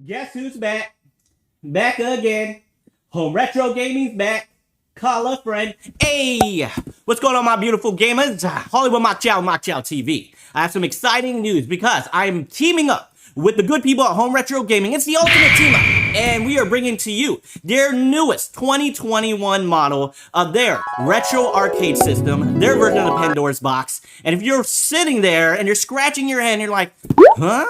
Guess who's back? Back again. Home Retro Gaming's back. Call a friend. Hey! What's going on, my beautiful gamers? Hollywood MichaelChauTV. I have some exciting news because I'm teaming up with the good people at Home Retro Gaming. It's the ultimate team up. And we are bringing to you their newest 2021 model of their retro arcade system, their version of the Pandora's box. And if you're sitting there and you're scratching your head and you're like, huh?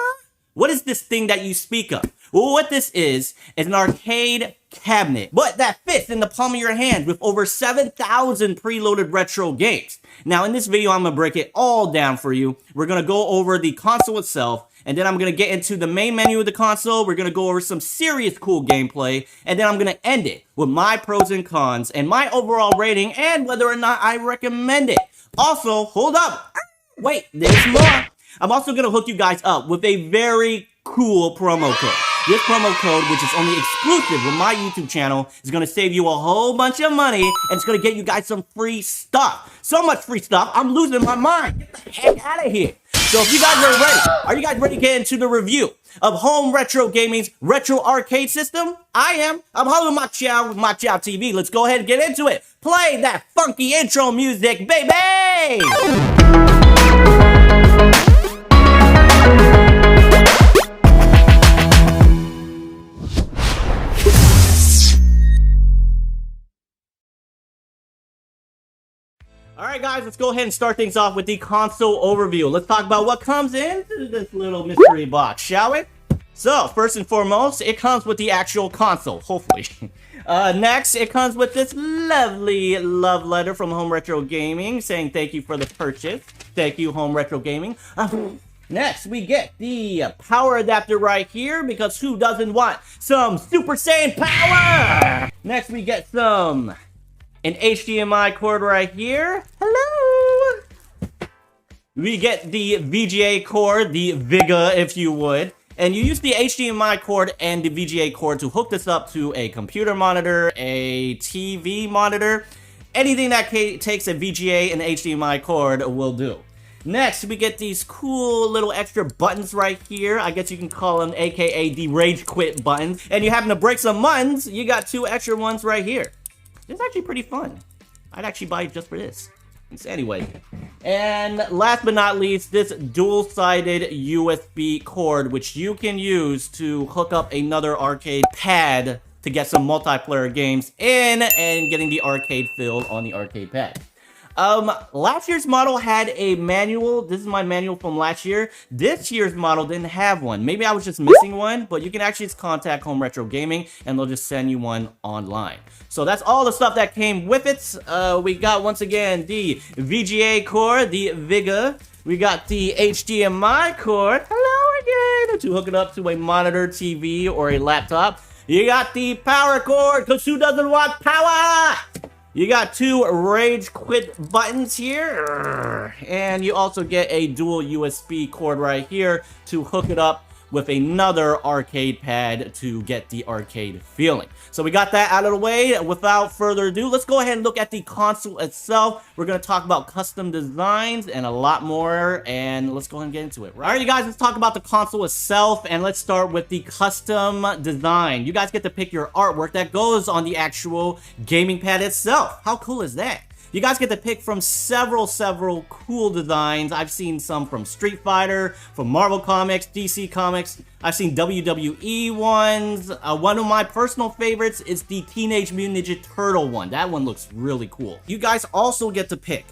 What is this thing that you speak of? Well, what this is an arcade cabinet, but that fits in the palm of your hand with over 7,000 preloaded retro games. Now, in this video, I'm going to break it all down for you. We're going to go over the console itself, and then I'm going to get into the main menu of the console. We're going to go over some serious cool gameplay, and then I'm going to end it with my pros and cons and my overall rating and whether or not I recommend it. Also, hold up. Wait, there's more. I'm also going to hook you guys up with a very cool promo code. This promo code, which is only exclusive with my YouTube channel, is going to save you a whole bunch of money, and it's going to get you guys some free stuff. So much free stuff, I'm losing my mind. Get the heck out of here. So if you guys are ready, are you guys ready to get into the review of Home Retro Gaming's retro arcade system? I am. I'm Hollywood MichaelChauTV with MichaelChauTV. Let's go ahead and get into it. Play that funky intro music, baby! Alright guys, let's go ahead and start things off with the console overview. Let's talk about what comes into this little mystery box, shall we? So, first and foremost, it comes with the actual console, hopefully. Next, it comes with this lovely love letter from Home Retro Gaming saying thank you for the purchase. Thank you, Home Retro Gaming. Next, we get the power adapter right here, because who doesn't want some Super Saiyan power? Next, we get an HDMI cord right here. Hello! We get the VGA cord, the Viga if you would. And you use the HDMI cord and the VGA cord to hook this up to a computer monitor, a TV monitor. Anything that takes a VGA and HDMI cord will do. Next, we get these cool little extra buttons right here. I guess you can call them aka the rage quit buttons. And you happen to break some buttons, you got two extra ones right here. It's actually pretty fun. I'd actually buy it just for this. Anyway. And last but not least, this dual-sided USB cord, which you can use to hook up another arcade pad to get some multiplayer games in and getting the arcade feel on the arcade pad. Last year's model had a manual. This is my manual from last year. This year's model didn't have one. Maybe I was just missing one, but you can actually just contact Home Retro Gaming and they'll just send you one online. So that's all the stuff that came with it. We got, once again, the VGA cord, the Viga. We got the HDMI cord. Hello again. To hook it up to a monitor, TV, or a laptop. You got the power cord, because who doesn't want power? You got two rage quit buttons here, and you also get a dual USB cord right here to hook it up with another arcade pad to get the arcade feeling. So we got that out of the way. Without further ado, let's go ahead and look at the console itself. We're going to talk about custom designs and a lot more, and let's go ahead and get into it. All right, you guys, let's talk about the console itself, and let's start with the custom design. You guys get to pick your artwork that goes on the actual gaming pad itself. How cool is that? You guys get to pick from several cool designs. I've seen some from Street Fighter, from Marvel Comics, DC Comics. I've seen WWE ones. One of my personal favorites is the Teenage Mutant Ninja Turtle one. That one looks really cool. You guys also get to pick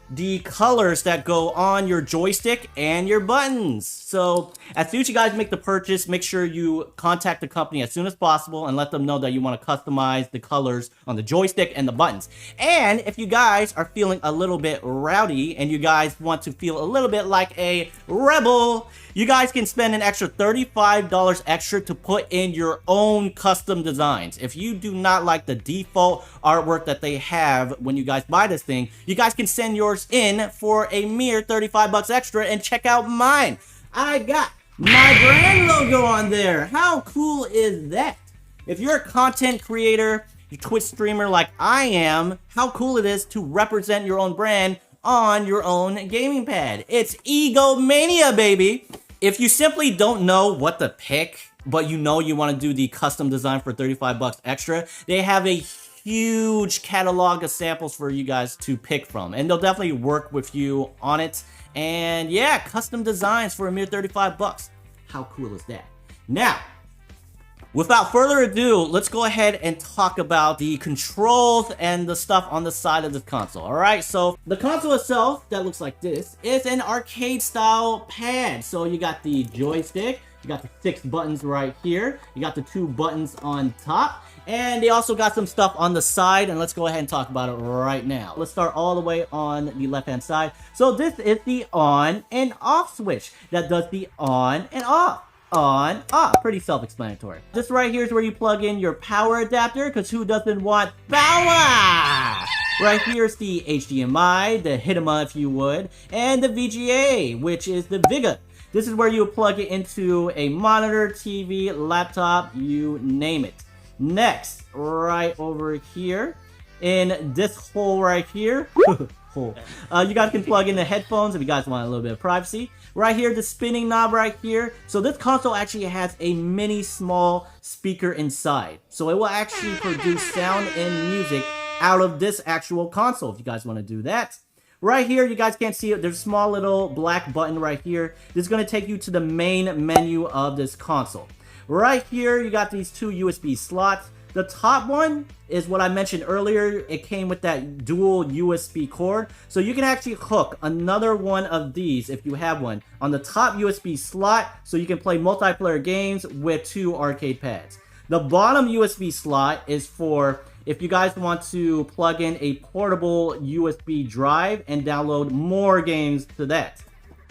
the colors that go on your joystick and your buttons. So as soon as you guys make the purchase, make sure you contact the company as soon as possible and let them know that you want to customize the colors on the joystick and the buttons. And if you guys are feeling a little bit rowdy and you guys want to feel a little bit like a rebel, you guys can spend an extra $35 extra to put in your own custom designs. If you do not like the default artwork that they have when you guys buy this thing, you guys can send yours in for a mere 35 bucks extra and check out mine. I got my brand logo on there. How cool is that? If you're a content creator, you Twitch streamer like I am, how cool it is to represent your own brand on your own gaming pad. It's egomania, baby. If you simply don't know what to pick, but you know you want to do the custom design for 35 bucks extra, they have a huge catalog of samples for you guys to pick from, and they'll definitely work with you on it. And yeah, custom designs for a mere 35 bucks. How cool is that? Now, without further ado, let's go ahead and talk about the controls and the stuff on the side of the console. Alright, so the console itself, that looks like this, is an arcade style pad. So you got the joystick, you got the 6 buttons right here, you got the 2 buttons on top, and they also got some stuff on the side, and let's go ahead and talk about it right now. Let's start all the way on the left hand side. So this is the on and off switch that does the on and off. On, off. Pretty self-explanatory. This right here is where you plug in your power adapter, because who doesn't want power? Right here's the HDMI, the HDMI if you would, and the VGA, which is the VGA. This is where you plug it into a monitor, TV, laptop, you name it. Next, right over here, in this hole right here, you guys can plug in the headphones if you guys want a little bit of privacy. Right here, the spinning knob right here. So this console actually has a mini small speaker inside. So it will actually produce sound and music out of this actual console if you guys want to do that. Right here, you guys can't see it. There's a small little black button right here. This is going to take you to the main menu of this console. Right here, you got these 2 USB slots. The top one is what I mentioned earlier. It came with that dual USB cord. So you can actually hook another one of these, if you have one, on the top USB slot so you can play multiplayer games with 2 arcade pads. The bottom USB slot is for if you guys want to plug in a portable USB drive and download more games to that.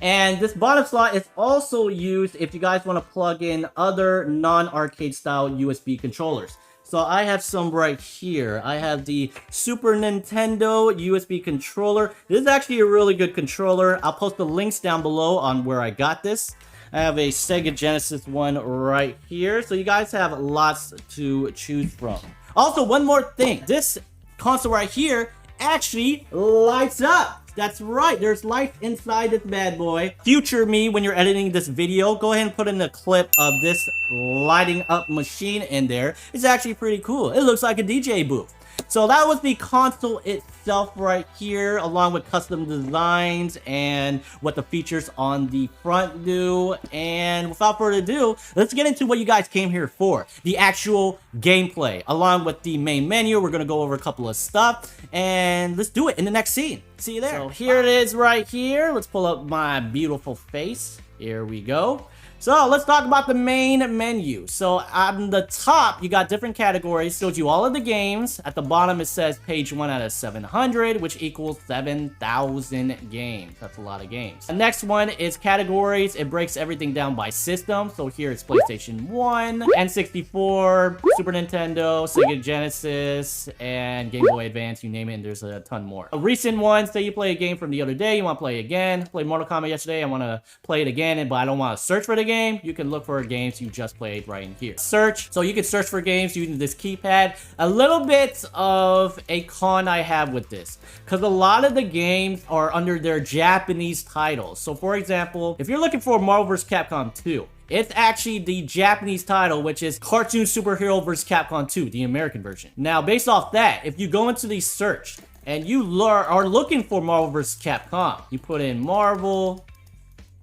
And this bottom slot is also used if you guys want to plug in other non-arcade style USB controllers. So I have some right here. I have the Super Nintendo USB controller. This is actually a really good controller. I'll post the links down below on where I got this. I have a Sega Genesis one right here. So you guys have lots to choose from. Also, one more thing. This console right here actually lights up. That's right, there's lights inside this bad boy. Future me, when you're editing this video, go ahead and put in a clip of this lighting up machine in there. It's actually pretty cool. It looks like a DJ booth. So that was the console itself right here, along with custom designs and what the features on the front do. And without further ado, let's get into what you guys came here for. The actual gameplay, along with the main menu. We're going to go over a couple of stuff, and let's do it in the next scene. See you there. So here it is right here. Let's pull up my beautiful face. Here we go. So let's talk about the main menu. So on the top, you got different categories. Shows you all of the games. At the bottom, it says page 1 out of 700, which equals 7,000 games. That's a lot of games. The next one is categories. It breaks everything down by system. So here it's PlayStation 1, N64, Super Nintendo, Sega Genesis, and Game Boy Advance. You name it, and there's a ton more. A recent one, say you play a game from the other day, you want to play again. Played Mortal Kombat yesterday, I want to play it again, but I don't want to search for the game. You can look for games you just played right in here. Search. So you can search for games using this keypad. A little bit of a con I have with this, because a lot of the games are under their Japanese titles. So for example, if you're looking for Marvel vs. Capcom 2, it's actually the Japanese title, which is Cartoon Superhero vs. Capcom 2, the American version. Now, based off that, if you go into the search and you are looking for Marvel vs. Capcom, you put in Marvel,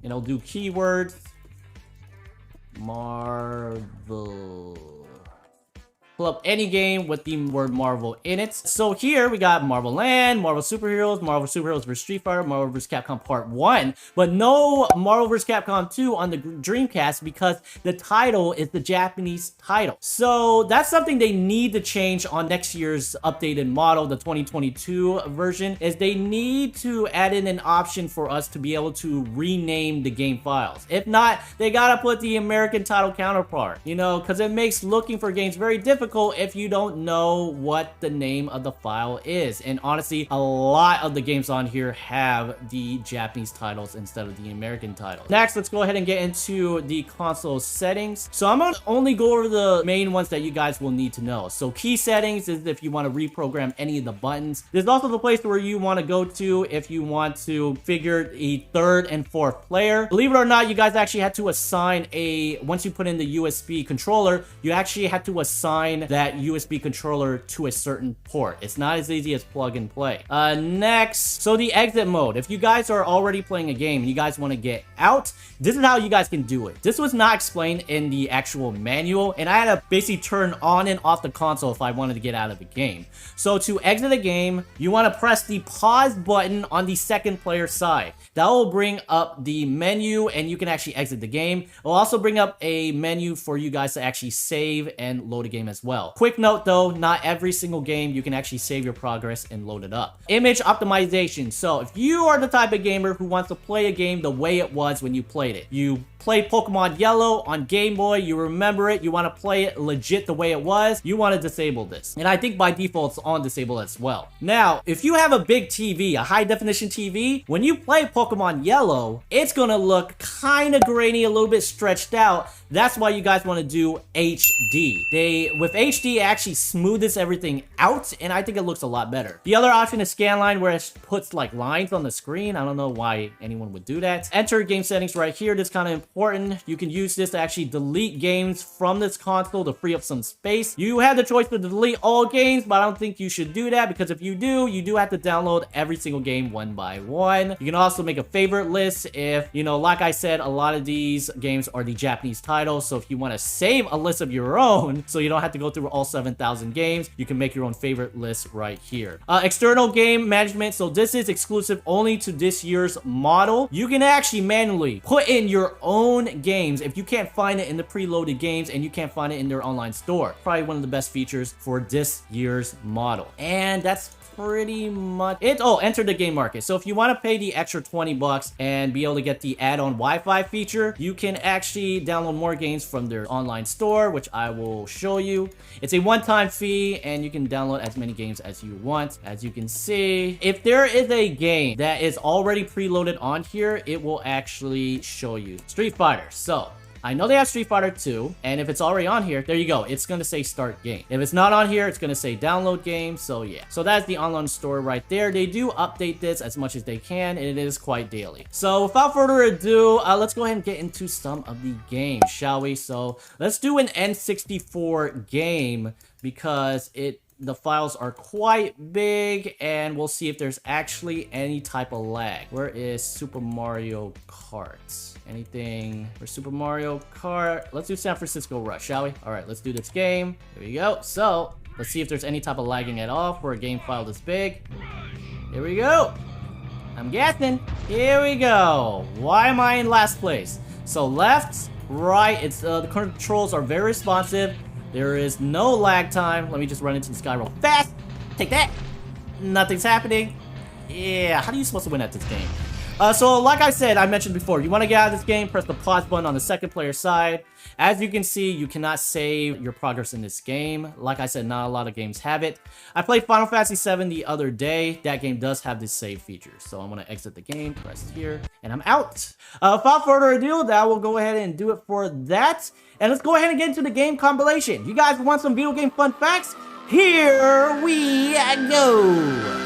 and it'll do keywords. Marvel. Pull up any game with the word Marvel in it. So here we got Marvel Land, Marvel Superheroes vs. Street Fighter, Marvel vs. Capcom Part 1, but no Marvel vs. Capcom 2 on the Dreamcast because the title is the Japanese title. So that's something they need to change on next year's updated model, the 2022 version, is they need to add in an option for us to be able to rename the game files. If not, they gotta put the American title counterpart, you know, because it makes looking for games very difficult difficult if you don't know what the name of the file is. And honestly, a lot of the games on here have the Japanese titles instead of the American titles. Next, let's go ahead and get into the console settings. So I'm gonna only go over the main ones that you guys will need to know. So key settings is if you want to reprogram any of the buttons. There's also the place where you want to go to if you want to figure a third and fourth player. Believe it or not, you guys actually had to assign once you put in the USB controller, you actually had to assign that USB controller to a certain port. It's not as easy as plug and play. Next, so the exit mode. If you guys are already playing a game and you guys want to get out, this is how you guys can do it. This was not explained in the actual manual, and I had to basically turn on and off the console if I wanted to get out of the game. So to exit the game, you want to press the pause button on the second player side. That will bring up the menu and you can actually exit the game. It will also bring up a menu for you guys to actually save and load a game as well. Quick note though, not every single game you can actually save your progress and load it up. Image optimization. So if you are the type of gamer who wants to play a game the way it was when you played it, you played Pokemon Yellow on Game Boy, you remember it, you want to play it legit the way it was, you want to disable this. And I think by default it's on disable as well. Now, if you have a big TV, a high definition TV, when you play Pokemon Yellow, it's gonna look kind of grainy, a little bit stretched out. That's why you guys want to do HD. With HD, it actually smoothes everything out, and I think it looks a lot better. The other option is scanline, where it puts like lines on the screen. I don't know why anyone would do that. Enter game settings right here. This is kind of important. You can use this to actually delete games from this console to free up some space. You have the choice to delete all games, but I don't think you should do that, because if you do have to download every single game one by one. You can also make a favorite list if, you know, like I said, a lot of these games are the Japanese titles. So if you want to save a list of your own, so you don't have to go through all 7,000 games, you can make your own favorite list right here. External game management. So this is exclusive only to this year's model. You can actually manually put in your own games if you can't find it in the preloaded games and you can't find it in their online store. Probably one of the best features for this year's model. And that's pretty much it. Oh, enter the game market. So if you want to pay the extra 20 bucks and be able to get the add-on Wi-Fi feature, you can actually download more games from their online store, which I will show you. It's a one-time fee and you can download as many games as you want. As you can see, if there is a game that is already preloaded on here, it will actually show you Street Fighter. So I know they have Street Fighter 2, and if it's already on here, there you go. It's going to say start game. If it's not on here, it's going to say download game. So yeah. So that's the online store right there. They do update this as much as they can, and it is quite daily. So without further ado, let's go ahead and get into some of the games, shall we? So let's do an N64 game because the files are quite big, and we'll see if there's actually any type of lag. Where is Super Mario Kart? Anything for Super Mario Kart? Let's do San Francisco Rush, shall we? All right, let's do this game. Here we go. So let's see if there's any type of lagging at all for a game file this big. Here we go. I'm guessing. Here we go. Why am I in last place? So left, right. It's the controls are very responsive. There is no lag time. Let me just run into this guy real fast. Take that. Nothing's happening. Yeah, how are you supposed to win at this game? So like I said, I mentioned before, you want to get out of this game, press the pause button on the second player side. As you can see, you cannot save your progress in this game. Like I said, not a lot of games have it. I played Final Fantasy VII the other day. That game does have this save feature. So I'm going to exit the game, press here, and I'm out. Without further ado, that will go ahead and do it for that. And let's go ahead and get into the game compilation. You guys want some video game fun facts? Here we go.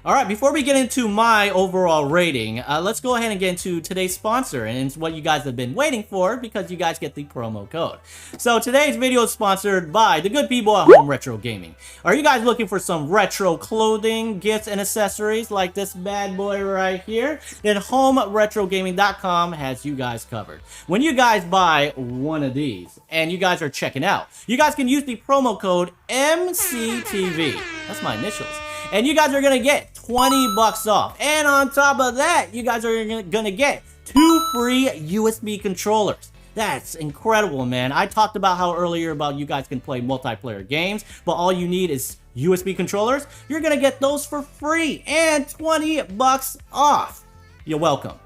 Alright, before we get into my overall rating, let's go ahead and get into today's sponsor, and it's what you guys have been waiting for because you guys get the promo code. So today's video is sponsored by the good people at Home Retro Gaming. Are you guys looking for some retro clothing, gifts, and accessories like this bad boy right here? Then HomeRetroGaming.com has you guys covered. When you guys buy one of these, and you guys are checking out, you guys can use the promo code MCTV. That's my initials. And you guys are gonna get 20 bucks off. And on top of that, you guys are gonna get 2 free USB controllers. That's incredible, man. I talked about how earlier about you guys can play multiplayer games, but all you need is USB controllers. You're gonna get those for free and 20 bucks off. You're welcome.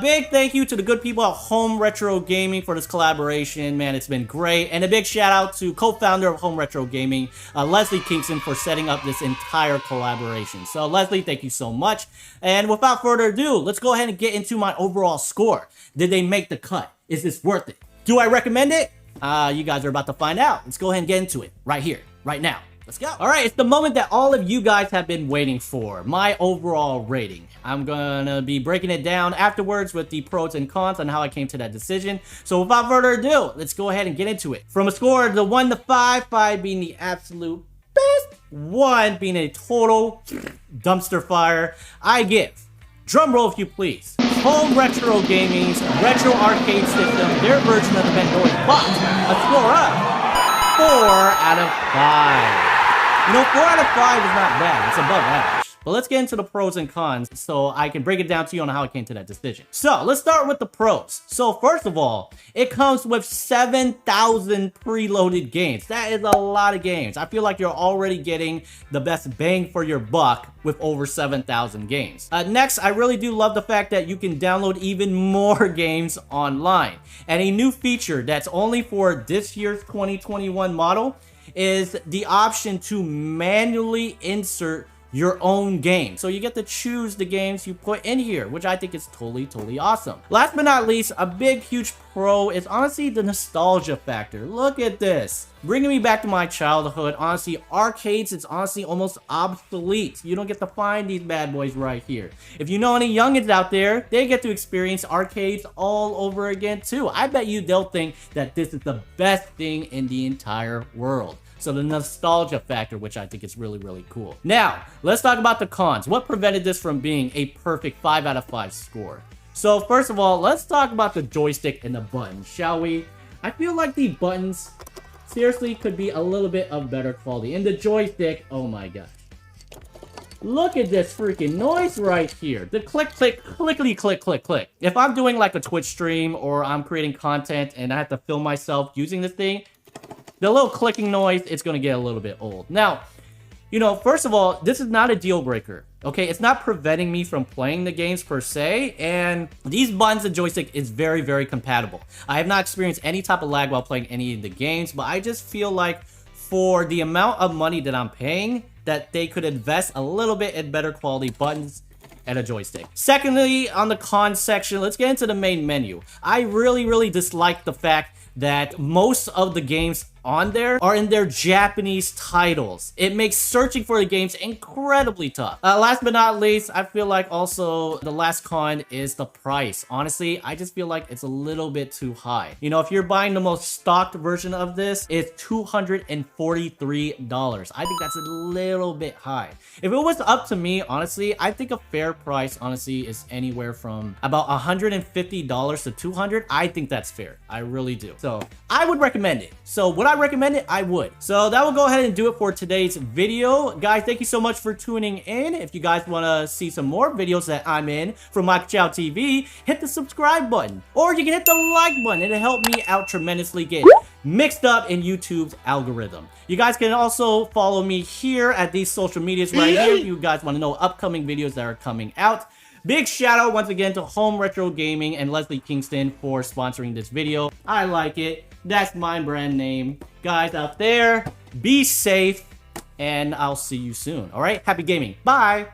Big thank you to the good people at Home Retro Gaming for this collaboration, man. It's been great. And a big shout out to co-founder of Home Retro Gaming, Leslie Kingston, for setting up this entire collaboration. So Leslie, thank you so much. And without further ado, let's go ahead and get into my overall score. Did they make the cut? Is this worth it? Do I recommend it? You guys are about to find out. Let's go ahead and get into it right here, right now. Let's go. All right, it's the moment that all of you guys have been waiting for. My overall rating. I'm gonna be breaking it down afterwards with the pros and cons on how I came to that decision. So without further ado, let's go ahead and get into it. From a score of the 1 to 5, 5 being the absolute best, 1 being a total dumpster fire, I give, drum roll if you please, Home Retro Gaming's Retro Arcade System, their version of the Pandora's Box, a score of 4 out of 5. You know, 4 out of 5 is not bad. It's above average. But let's get into the pros and cons so I can break it down to you on how I came to that decision. So let's start with the pros. So first of all, it comes with 7,000 preloaded games. That is a lot of games. I feel like you're already getting the best bang for your buck with over 7,000 games. Next, I really do love the fact that you can download even more games online. And a new feature that's only for this year's 2021 model is the option to manually insert your own game. So you get to choose the games you put in here, which I think is totally awesome. Last but not least, a big, huge pro is honestly the nostalgia factor. Look at this. Bringing me back to my childhood. Honestly, arcades is honestly almost obsolete. You don't get to find these bad boys right here. If you know any youngins out there, they get to experience arcades all over again too. I bet you they'll think that this is the best thing in the entire world. So the nostalgia factor, which I think is really cool. Now, let's talk about the cons. What prevented this from being a perfect 5 out of 5 score? So first of all, let's talk about the joystick and the buttons, shall we? I feel like the buttons seriously could be a little bit of better quality. And the joystick, oh my gosh. Look at this freaking noise right here. The click, clickety, click. If I'm doing like a Twitch stream or I'm creating content and I have to film myself using this thing, the little clicking noise, it's going to get a little bit old. Now, you know, first of all, this is not a deal breaker. Okay, it's not preventing me from playing the games per se, and these buttons and joystick is very compatible. I have not experienced any type of lag while playing any of the games, but I just feel like for the amount of money that I'm paying, that they could invest a little bit in better quality buttons and a joystick. Secondly, on the cons section, let's get into the main menu. I really dislike the fact that most of the games on there are in their Japanese titles. It makes searching for the games incredibly tough. Last but not least, I feel like also the last con is the price. Honestly, I just feel like it's a little bit too high. You know, if you're buying the most stocked version of this, it's $243. I think that's a little bit high. If it was up to me, honestly, I think a fair price, honestly, is anywhere from about $150 to $200. I think that's fair. I really do. So I would recommend it. So would I recommend it? I would. So that will go ahead and do it for today's video. Guys, thank you so much for tuning in. If you guys want to see some more videos that I'm in from MichaelChauTV, hit the subscribe button. Or you can hit the like button. It'll help me out tremendously get mixed up in YouTube's algorithm. You guys can also follow me here at these social medias right here if you guys want to know upcoming videos that are coming out. Big shout out once again to Home Retro Gaming and Leslie Kingston for sponsoring this video. I like it. That's my brand name. Guys out there, be safe, and I'll see you soon. All right? Happy gaming. Bye.